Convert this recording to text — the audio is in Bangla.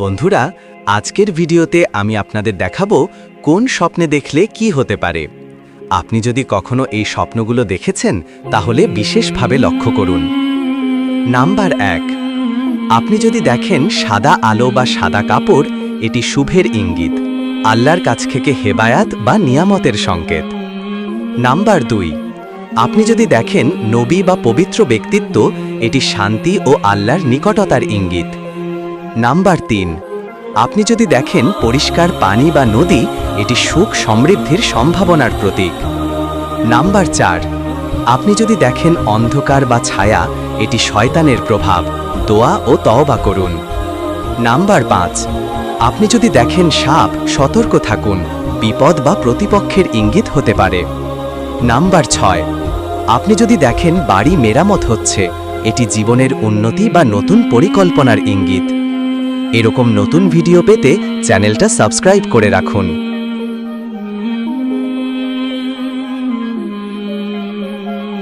বন্ধুরা, আজকের ভিডিওতে আমি আপনাদের দেখাবো কোন স্বপ্নে দেখলে কি হতে পারে। আপনি যদি কখনো এই স্বপ্নগুলো দেখেছেন তাহলে বিশেষভাবে লক্ষ্য করুন। নাম্বার 1, আপনি যদি দেখেন সাদা আলো বা সাদা কাপড়, এটি শুভের ইঙ্গিত, আল্লাহর কাছ থেকে হেদায়াত বা নিয়ামতের সংকেত। নাম্বার 2, আপনি যদি দেখেন নবী বা পবিত্র ব্যক্তিত্ব, এটি শান্তি ও আল্লাহর নিকটতার ইঙ্গিত। নাম্বার 3, আপনি যদি দেখেন পরিষ্কার পানি বা নদী, এটি সুখ সমৃদ্ধির সম্ভাবনার প্রতীক। নাম্বার 4, আপনি যদি দেখেন অন্ধকার বা ছায়া, এটি শয়তানের প্রভাব, দোয়া ও তওবা করুন। নাম্বার 5, আপনি যদি দেখেন সাপ, সতর্ক থাকুন, বিপদ বা প্রতিপক্ষের ইঙ্গিত হতে পারে। নাম্বার 6, আপনি যদি দেখেন বাড়ি মেরামত হচ্ছে, এটি জীবনের উন্নতি বা নতুন পরিকল্পনার ইঙ্গিত। এরকম নতুন ভিডিও পেতে চ্যানেলটা সাবস্ক্রাইব করে রাখুন।